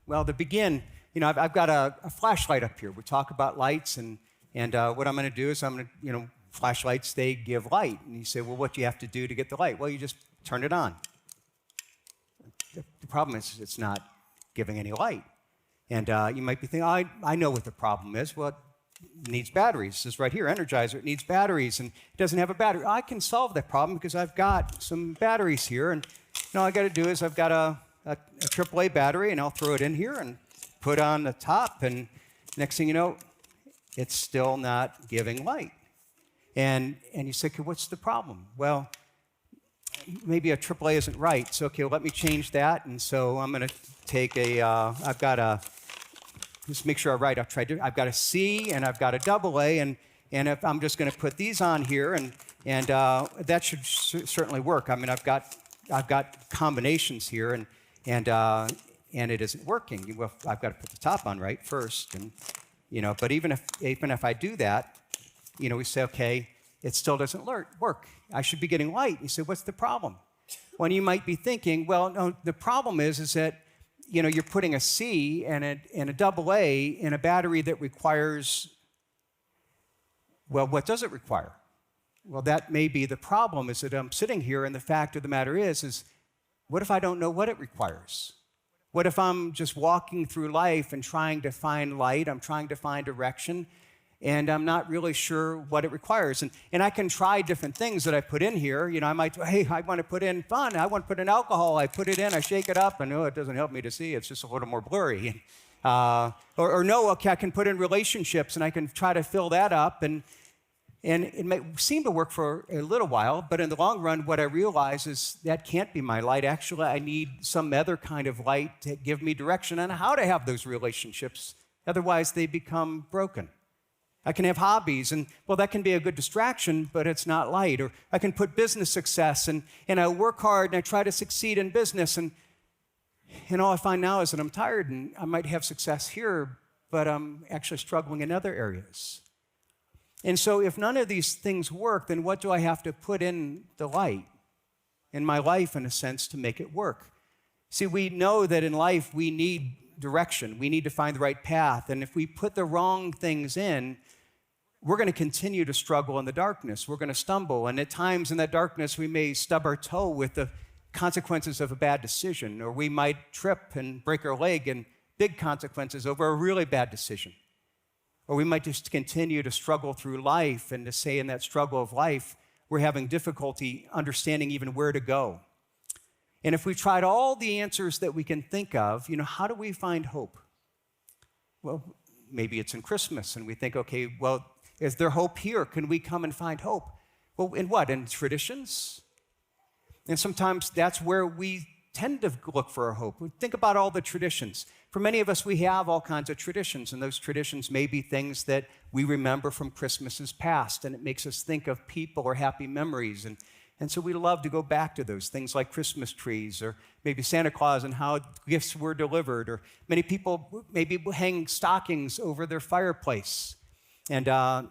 Well, to begin, I've got a flashlight up here. We talk about lights, and what I'm going to do is flashlights, they give light. And you say, well, what do you have to do to get the light? Well, you just turn it on. The problem is it's not giving any light. And you might be thinking, I know what the problem is. Well, it needs batteries. This is right here, Energizer. It needs batteries, and it doesn't have a battery. I can solve that problem because I've got some batteries here. And all I got to do is I've got a AAA battery, and I'll throw it in here and put on the top. And next thing you know, it's still not giving light. And you say, okay, what's the problem? Well, maybe a AAA isn't right. So, okay, well, let me change that. And so I'm going to take just make sure I'm right. I've got a C and I've got a AA, and if I'm just going to put these on here, and that should certainly work. I mean, I've got combinations here, and it isn't working. Well, I've got to put the top on right first, and but even if I do that, we say, okay, it still doesn't work. I should be getting light. You say, what's the problem? Well, you might be thinking, well, no, the problem is that you're putting a C and a AA in a battery that requires, well, what does it require? Well, that may be the problem, is that I'm sitting here, and the fact of the matter is what if I don't know what it requires? What if I'm just walking through life and trying to find light, I'm trying to find direction, and I'm not really sure what it requires? And I can try different things that I put in here. I might, hey, I want to put in fun. I want to put in alcohol. I put it in, I shake it up, and it doesn't help me to see. It's just a little more blurry. Or no, okay, I can put in relationships, and I can try to fill that up, and it may seem to work for a little while, but in the long run, what I realize is that can't be my light. Actually, I need some other kind of light to give me direction on how to have those relationships. Otherwise, they become broken. I can have hobbies, and well, that can be a good distraction, but it's not light. Or I can put business success, and I work hard, and I try to succeed in business, and all I find now is that I'm tired, and I might have success here, but I'm actually struggling in other areas. And so if none of these things work, then what do I have to put in the light in my life, in a sense, to make it work? See, we know that in life we need direction. We need to find the right path. And if we put the wrong things in, we're going to continue to struggle in the darkness. We're going to stumble. And at times in that darkness, we may stub our toe with the consequences of a bad decision, or we might trip and break our leg, and big consequences over a really bad decision. Or we might just continue to struggle through life, and to say in that struggle of life, we're having difficulty understanding even where to go. And if we tried all the answers that we can think of, how do we find hope? Well, maybe it's in Christmas, and we think, okay, well, is there hope here? Can we come and find hope? Well, in what? In traditions? And sometimes that's where we tend to look for our hope. Think about all the traditions. For many of us, we have all kinds of traditions, and those traditions may be things that we remember from Christmases past, and it makes us think of people or happy memories. And so we love to go back to those things, like Christmas trees, or maybe Santa Claus and how gifts were delivered. Or many people maybe hang stockings over their fireplace. And, I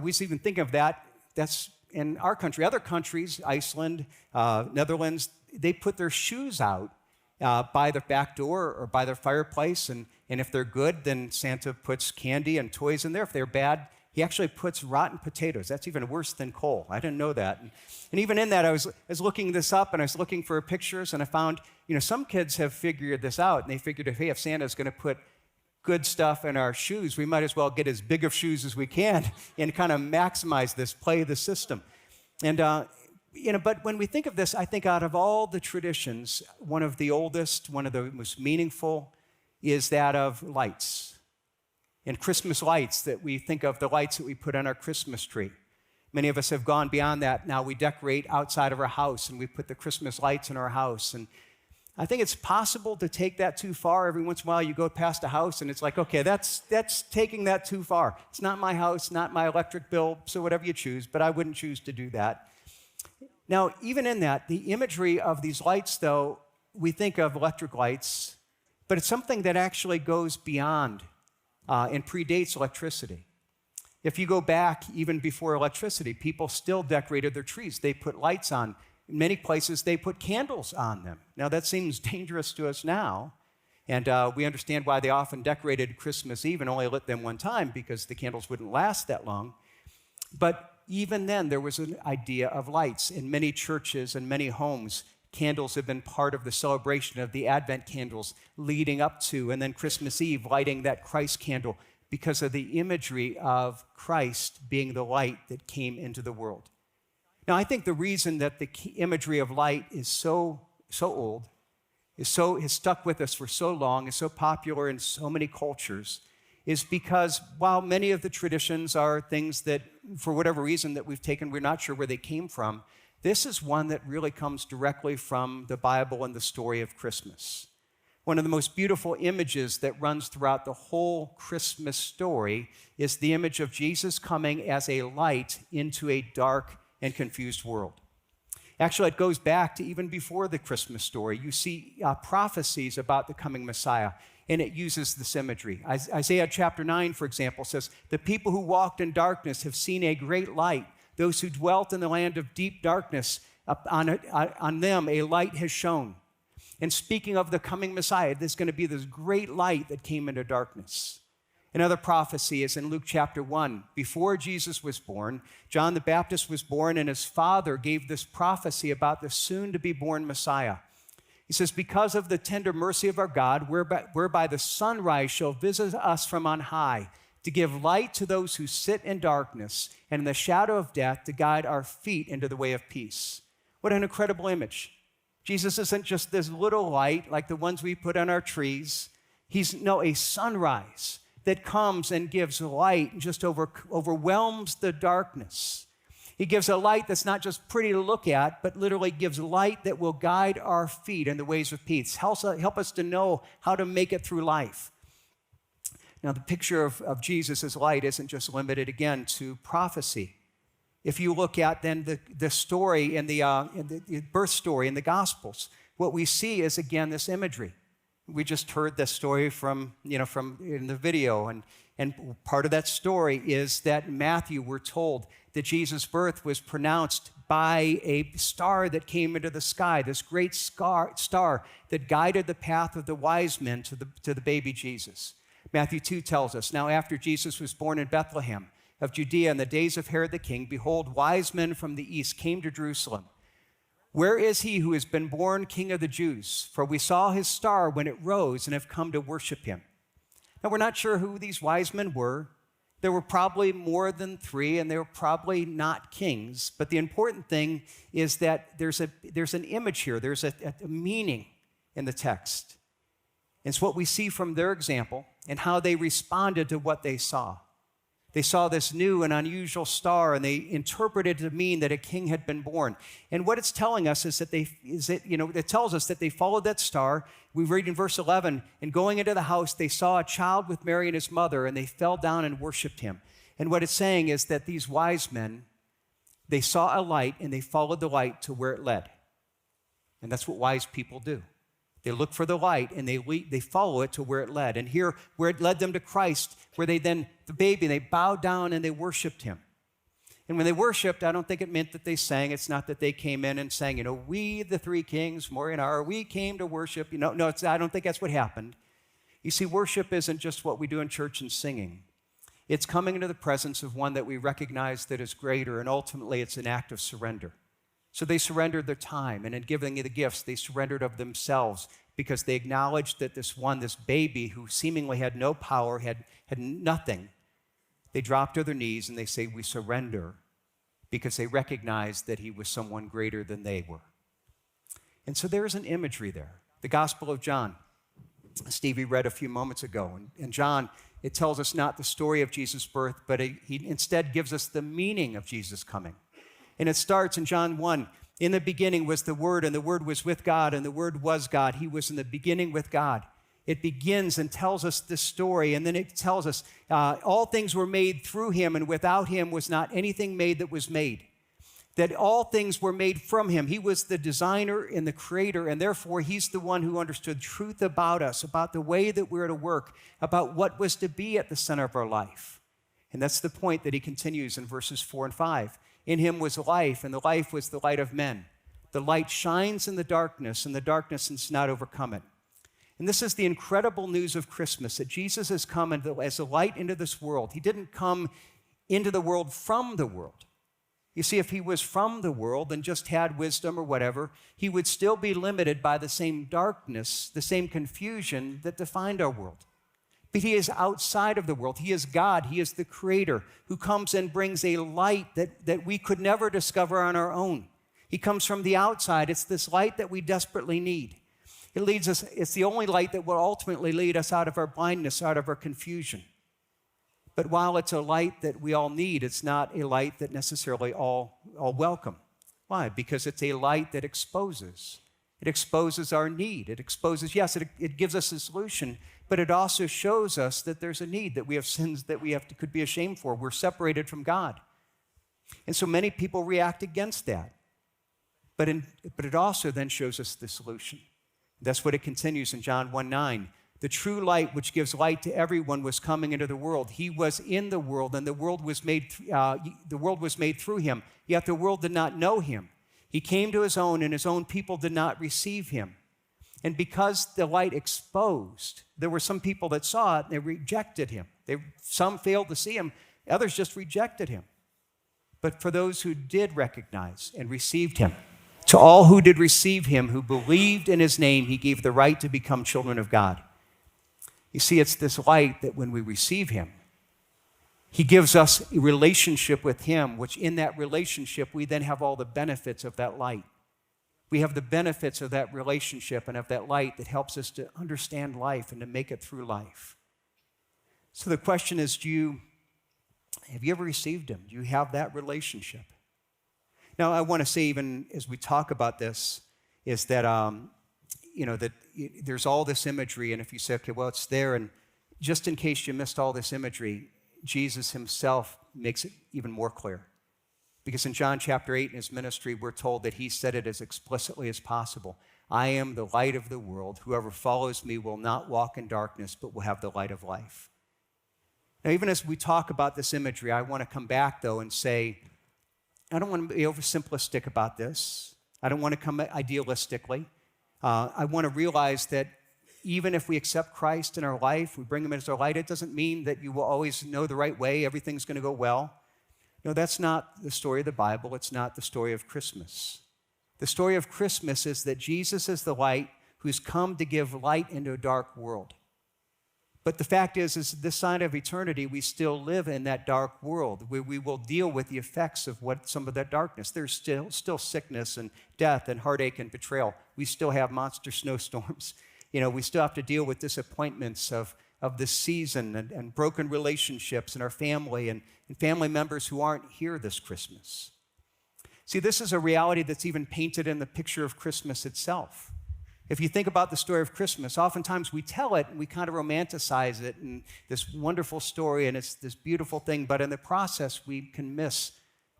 was even thinking of that. That's in our country. Other countries, Iceland, Netherlands, they put their shoes out by their back door or by their fireplace. And if they're good, then Santa puts candy and toys in there. If they're bad, he actually puts rotten potatoes. That's even worse than coal. I didn't know that. And even in that, I was looking this up, and I was looking for pictures, and I found, some kids have figured this out, and they figured, if Santa's going to put good stuff in our shoes, we might as well get as big of shoes as we can and kind of maximize this, play the system. And, but when we think of this, I think out of all the traditions, one of the oldest, one of the most meaningful is that of lights. And Christmas lights, that we think of the lights that we put on our Christmas tree. Many of us have gone beyond that. Now we decorate outside of our house, and we put the Christmas lights in our house. And I think it's possible to take that too far. Every once in a while you go past a house, and it's like, okay, that's taking that too far. It's not my house, not my electric bill, so whatever you choose, but I wouldn't choose to do that. Now, even in that, the imagery of these lights, though, we think of electric lights, but it's something that actually goes beyond and predates electricity. If you go back even before electricity, people still decorated their trees. They put lights on. In many places, they put candles on them. Now, that seems dangerous to us now, And we understand why they often decorated Christmas Eve and only lit them one time, because the candles wouldn't last that long. But even then, there was an idea of lights. In many churches and many homes, candles have been part of the celebration of the Advent candles leading up to, and then Christmas Eve, lighting that Christ candle because of the imagery of Christ being the light that came into the world. Now, I think the reason that the imagery of light is so old, has stuck with us for so long, is so popular in so many cultures, is because while many of the traditions are things that, for whatever reason that we've taken, we're not sure where they came from, this is one that really comes directly from the Bible and the story of Christmas. One of the most beautiful images that runs throughout the whole Christmas story is the image of Jesus coming as a light into a dark and confused world. Actually, it goes back to even before the Christmas story. You see prophecies about the coming Messiah, and it uses this imagery. Isaiah chapter 9, for example, says, "The people who walked in darkness have seen a great light. Those who dwelt in the land of deep darkness, on them a light has shone." And speaking of the coming Messiah, there's going to be this great light that came into darkness. Another prophecy is in Luke chapter 1. Before Jesus was born, John the Baptist was born, and his father gave this prophecy about the soon-to-be-born Messiah. He says, "Because of the tender mercy of our God, whereby the sunrise shall visit us from on high, to give light to those who sit in darkness and in the shadow of death, to guide our feet into the way of peace." What an incredible image. Jesus isn't just this little light like the ones we put on our trees. He's a sunrise that comes and gives light and just overwhelms the darkness. He gives a light that's not just pretty to look at, but literally gives light that will guide our feet in the ways of peace, help us to know how to make it through life. Now, the picture of Jesus' light isn't just limited, again, to prophecy. If you look at then the story in the birth story in the Gospels, what we see is, again, this imagery. We just heard the story from in the video, and part of that story is that in Matthew, we're told that Jesus' birth was pronounced by a star that came into the sky, this great star that guided the path of the wise men to the baby Jesus. Matthew 2 tells us, "Now after Jesus was born in Bethlehem of Judea in the days of Herod the king, behold, wise men from the east came to Jerusalem. Where is he who has been born King of the Jews? For we saw his star when it rose and have come to worship him." Now, we're not sure who these wise men were. There were probably more than three, and they were probably not kings. But the important thing is that there's an image here. There's a meaning in the text. It's what we see from their example and how they responded to what they saw. They saw this new and unusual star, and they interpreted it to mean that a king had been born. And what it's telling us is that it tells us that they followed that star. We read in verse 11, "And going into the house, they saw a child with Mary and his mother, and they fell down and worshiped him." And what it's saying is that these wise men, they saw a light, and they followed the light to where it led. And that's what wise people do. They look for the light, and they follow it to where it led. And here, where it led them to Christ, where they bowed down and they worshiped him. And when they worshiped, I don't think it meant that they sang. It's not that they came in and sang, "We, the three kings, Maury and I, we came to worship." No, I don't think that's what happened. You see, worship isn't just what we do in church and singing. It's coming into the presence of one that we recognize that is greater, and ultimately it's an act of surrender. So they surrendered their time, and in giving the gifts, they surrendered of themselves because they acknowledged that this baby who seemingly had no power, had nothing, they dropped to their knees and they say, "We surrender," because they recognized that he was someone greater than they were. And so there's an imagery there. The Gospel of John, Stevie read a few moments ago. And John, it tells us not the story of Jesus' birth, but he instead gives us the meaning of Jesus' coming. And it starts in John 1. "In the beginning was the Word, and the Word was with God, and the Word was God. He was in the beginning with God." It begins and tells us this story, and then it tells us all things were made through him, and without him was not anything made that was made. That all things were made from him. He was the designer and the creator, and therefore he's the one who understood truth about us, about the way that we're to work, about what was to be at the center of our life. And that's the point that he continues in verses 4 and 5. "In him was life, and the life was the light of men. The light shines in the darkness, and the darkness has not overcome it." And this is the incredible news of Christmas, that Jesus has come as a light into this world. He didn't come into the world from the world. You see, if he was from the world and just had wisdom or whatever, he would still be limited by the same darkness, the same confusion that defined our world. But he is outside of the world. He is God. He is the creator who comes and brings a light that we could never discover on our own. He comes from the outside. It's this light that we desperately need. It leads us, it's the only light that will ultimately lead us out of our blindness, out of our confusion. But while it's a light that we all need, it's not a light that necessarily all welcome. Why? Because it's a light that exposes. It exposes our need. It exposes, yes, it gives us a solution, but it also shows us that there's a need, that we have sins that we could be ashamed for. We're separated from God. And so many people react against that. But it also then shows us the solution. That's what it continues in John 1:9. The true light, which gives light to everyone, was coming into the world. He was in the world, and the world was made through him. Yet the world did not know him. He came to his own, and his own people did not receive him. And because the light exposed, there were some people that saw it, and they rejected him. Some failed to see him. Others just rejected him. But for those who did recognize and received him, to all who did receive him, who believed in his name, he gave the right to become children of God. You see, it's this light that when we receive him, he gives us a relationship with him, which in that relationship, we then have all the benefits of that light. We have the benefits of that relationship and of that light that helps us to understand life and to make it through life. So the question is, have you ever received him? Do you have that relationship? Now, I want to say, even as we talk about this, is that, that there's all this imagery, and if you say, okay, well, it's there, and just in case you missed all this imagery, Jesus himself makes it even more clear. Because in John chapter 8 in his ministry, we're told that he said it as explicitly as possible. I am the light of the world. Whoever follows me will not walk in darkness, but will have the light of life. Now, even as we talk about this imagery, I want to come back, though, and say, I don't want to be oversimplistic about this. I don't want to come idealistically. I want to realize that even if we accept Christ in our life, we bring him as our light, it doesn't mean that you will always know the right way, everything's going to go well. No, that's not the story of the Bible. It's not the story of Christmas. The story of Christmas is that Jesus is the light who's come to give light into a dark world. But the fact is this side of eternity, we still live in that dark world where we will deal with the effects of some of that darkness. There's still sickness and death and heartache and betrayal. We still have monster snowstorms. We still have to deal with disappointments of this season and broken relationships in our family and family members who aren't here this Christmas. See, this is a reality that's even painted in the picture of Christmas itself. If you think about the story of Christmas, oftentimes we tell it and we kind of romanticize it and this wonderful story and it's this beautiful thing, but in the process we can miss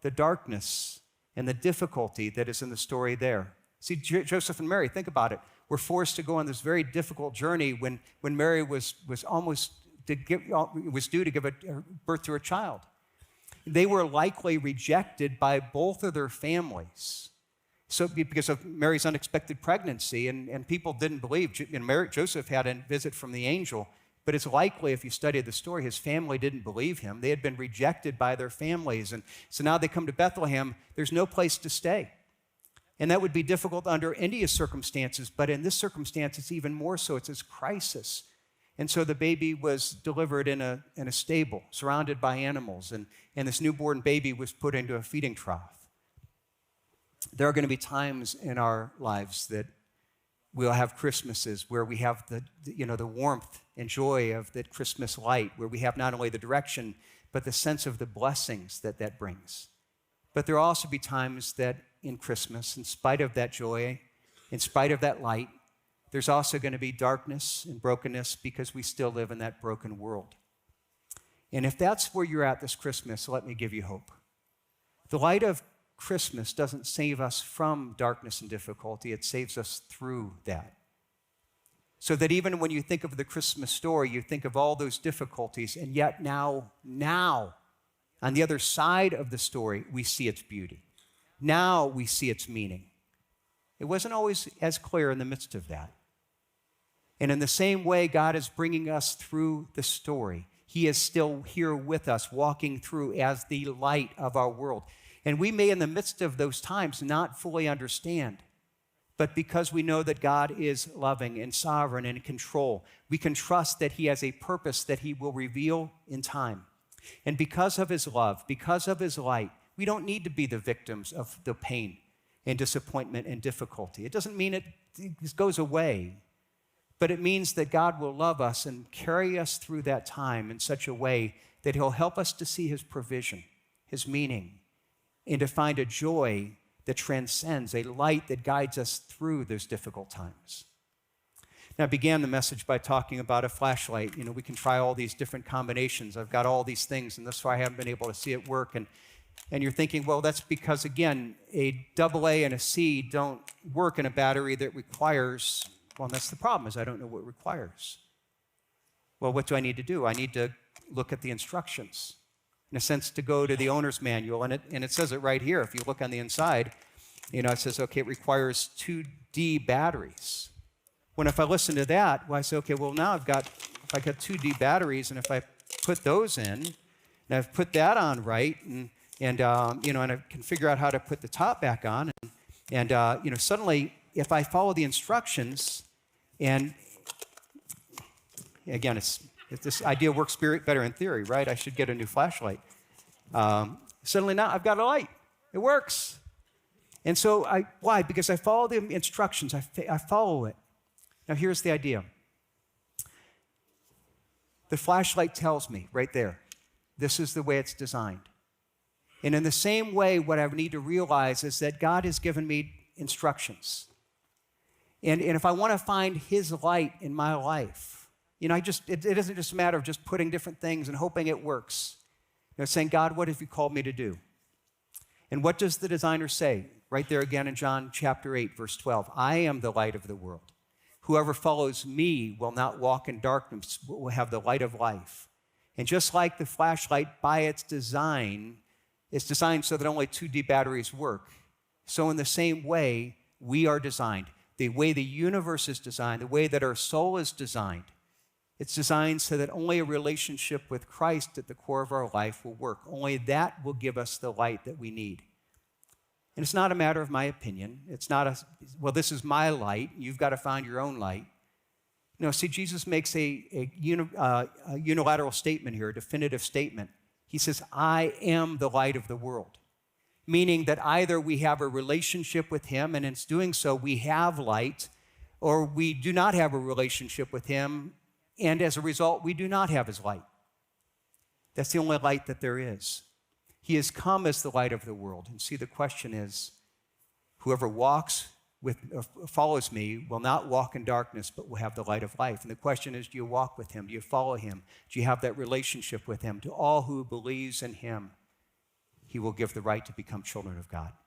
the darkness and the difficulty that is in the story there. See, Joseph and Mary, think about it. Were forced to go on this very difficult journey when Mary was due to give birth to a child. They were likely rejected by both of their families. So because of Mary's unexpected pregnancy, and people didn't believe. Joseph had a visit from the angel, but it's likely, if you study the story, his family didn't believe him. They had been rejected by their families, and so now they come to Bethlehem. There's no place to stay. And that would be difficult under any circumstances, but in this circumstance, it's even more so. It's this crisis. And so the baby was delivered in a stable, surrounded by animals, and this newborn baby was put into a feeding trough. There are going to be times in our lives that we'll have Christmases where we have the warmth and joy of that Christmas light, where we have not only the direction, but the sense of the blessings that brings. But there will also be times that in Christmas, in spite of that joy, in spite of that light, there's also going to be darkness and brokenness because we still live in that broken world. And if that's where you're at this Christmas, let me give you hope. The light of Christmas doesn't save us from darkness and difficulty, it saves us through that. So that even when you think of the Christmas story, you think of all those difficulties, and yet now, on the other side of the story, we see its beauty. Now we see its meaning. It wasn't always as clear in the midst of that. And in the same way, God is bringing us through the story. He is still here with us, walking through as the light of our world. And we may, in the midst of those times, not fully understand. But because we know that God is loving and sovereign and in control, we can trust that He has a purpose that He will reveal in time. And because of His love, because of His light, we don't need to be the victims of the pain and disappointment and difficulty. It doesn't mean it goes away, but it means that God will love us and carry us through that time in such a way that He'll help us to see His provision, His meaning, and to find a joy that transcends, a light that guides us through those difficult times. Now, I began the message by talking about a flashlight. You know, we can try all these different combinations. I've got all these things, and that's why I haven't been able to see it work. And you're thinking, well, that's because, again, a AA and a C don't work in a battery that requires, well, that's the problem, is I don't know what it requires. Well, what do I need to do? I need to look at the instructions. In a sense, to go to the owner's manual, and it says it right here. If you look on the inside, you know, it says, okay, it requires 2D batteries. When if I listen to that, well, I say, okay, well, now I've got 2D batteries, and if I put those in, and I've put that on right, and you know, and I can figure out how to put the top back on, and you know, suddenly, if I follow the instructions, and again, if this idea works better in theory, right? I should get a new flashlight. Suddenly now I've got a light. It works. And so why? Because I follow the instructions. I follow it. Now here's the idea. The flashlight tells me right there, this is the way it's designed. And in the same way, what I need to realize is that God has given me instructions. And if I want to find His light in my life, you know, it isn't just a matter of just putting different things and hoping it works. You know, saying, God, what have you called me to do? And what does the designer say? Right there again in John chapter 8, verse 12. I am the light of the world. Whoever follows me will not walk in darkness, but will have the light of life. And just like the flashlight by its design, it's designed so that only 2D batteries work. So in the same way, we are designed. The way the universe is designed, the way that our soul is designed, it's designed so that only a relationship with Christ at the core of our life will work. Only that will give us the light that we need. And it's not a matter of my opinion. It's not well, this is my light. You've got to find your own light. No, see, Jesus makes a unilateral statement here, a definitive statement. He says, I am the light of the world. Meaning that either we have a relationship with Him, and in doing so, we have light, or we do not have a relationship with Him, and as a result, we do not have His light. That's the only light that there is. He has come as the light of the world. And see, the question is, whoever follows me will not walk in darkness, but will have the light of life. And the question is, do you walk with Him? Do you follow Him? Do you have that relationship with Him? To all who believes in Him, He will give the right to become children of God.